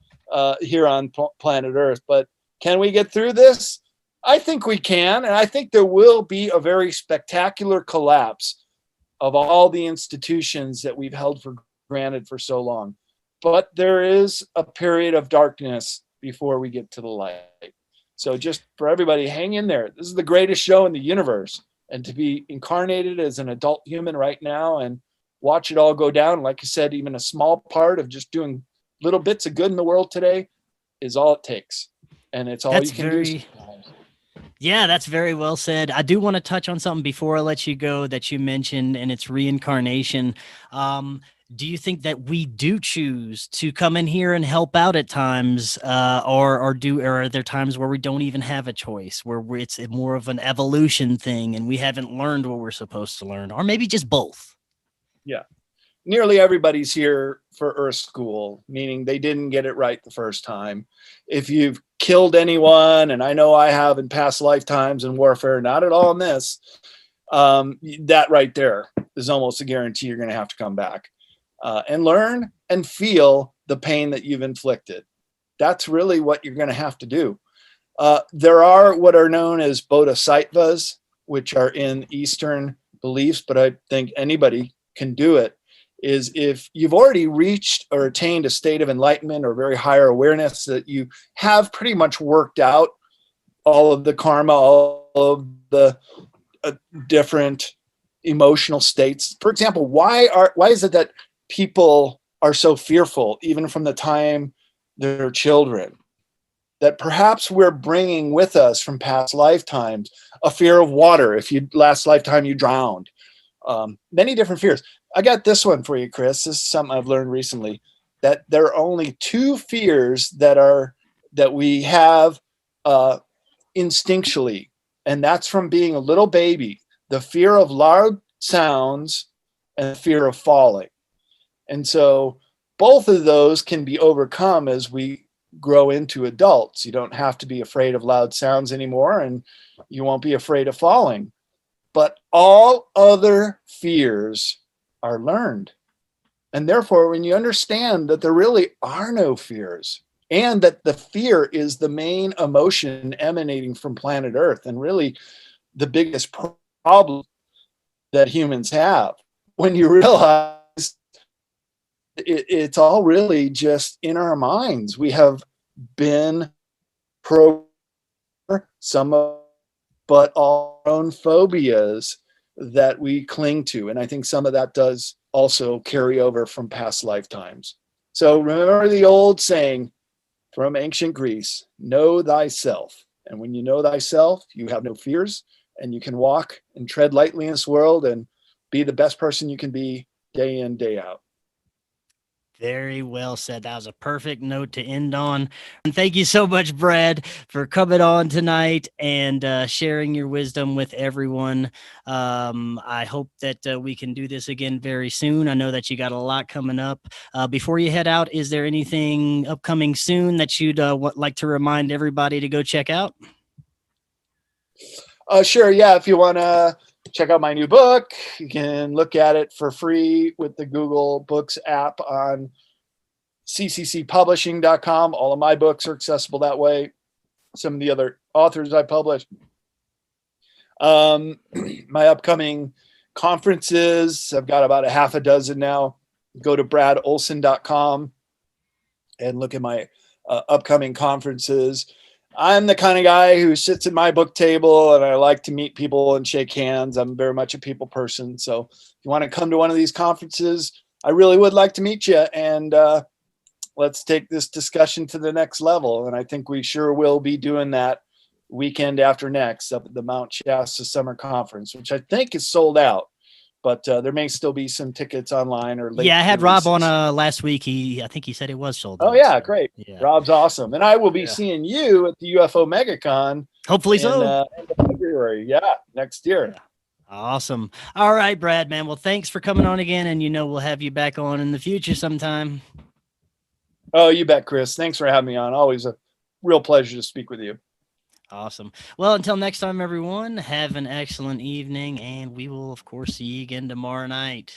here on planet Earth. But can we get through this? I think we can. And I think there will be a very spectacular collapse of all the institutions that we've held for granted for so long. But there is a period of darkness before we get to the light. So just for everybody, hang in there. This is the greatest show in the universe. And to be incarnated as an adult human right now and watch it all go down, like you said, even a small part of just doing little bits of good in the world today is all it takes. And it's all you can do. Yeah, that's very well said. I do want to touch on something before I let you go that you mentioned, and it's reincarnation. Do you think that we do choose to come in here and help out at times, or are there times where we don't even have a choice, where it's more of an evolution thing and we haven't learned what we're supposed to learn, or maybe just both? Yeah. Nearly everybody's here for Earth School, meaning they didn't get it right the first time. If you've killed anyone, and I know I have in past lifetimes in warfare, not at all in this, that right there is almost a guarantee you're going to have to come back and learn and feel the pain that you've inflicted. That's really what you're going to have to do. There are what are known as bodhisattvas, which are in Eastern beliefs, but I think anybody can do it. Is if you've already reached or attained a state of enlightenment or very higher awareness that you have pretty much worked out all of the karma, all of the different emotional states. For example, why is it that people are so fearful even from the time they're children? That perhaps we're bringing with us from past lifetimes a fear of water. If you last lifetime you drowned, many different fears. I got this one for you, Chris. This is something I've learned recently, that there are only two fears that we have instinctually, and that's from being a little baby: the fear of loud sounds and the fear of falling. And so both of those can be overcome as we grow into adults. You don't have to be afraid of loud sounds anymore, and you won't be afraid of falling. But all other fears are learned. And therefore, when you understand that there really are no fears, and that the fear is the main emotion emanating from planet Earth, and really the biggest problem that humans have, when you realize it's all really just in our minds. We have been programmed, some of, but all our own phobias that we cling to. And I think some of that does also carry over from past lifetimes. So remember the old saying from ancient Greece: know thyself. And when you know thyself, you have no fears, and you can walk and tread lightly in this world and be the best person you can be day in, day out. Very well said. That was a perfect note to end on. And thank you so much, Brad, for coming on tonight and sharing your wisdom with everyone. I hope that we can do this again very soon. I know that you got a lot coming up. Before you head out, is there anything upcoming soon that you'd like to remind everybody to go check out? Sure. Yeah. If you want to check out my new book, you can look at it for free with the Google Books app on cccpublishing.com. All of my books are accessible that way. Some of the other authors I published. My upcoming conferences, I've got about a half a dozen now. Go to bradolsen.com and look at my upcoming conferences. I'm the kind of guy who sits at my book table, and I like to meet people and shake hands. I'm very much a people person. So if you want to come to one of these conferences, I really would like to meet you. And let's take this discussion to the next level. And I think we sure will be doing that weekend after next up at the Mount Shasta Summer Conference, which I think is sold out. But there may still be some tickets online or late. Yeah, I had releases. Rob on last week. I think he said it was sold out. Oh yeah, great. Yeah. Rob's awesome. And I will be seeing you at the UFO MegaCon. Hopefully so. In February. Yeah, next year. Yeah. Awesome. All right, Brad, man. Well, thanks for coming on again. And we'll have you back on in the future sometime. Oh, you bet, Chris. Thanks for having me on. Always a real pleasure to speak with you. Awesome. Well, until next time, everyone, have an excellent evening, and we will, of course, see you again tomorrow night.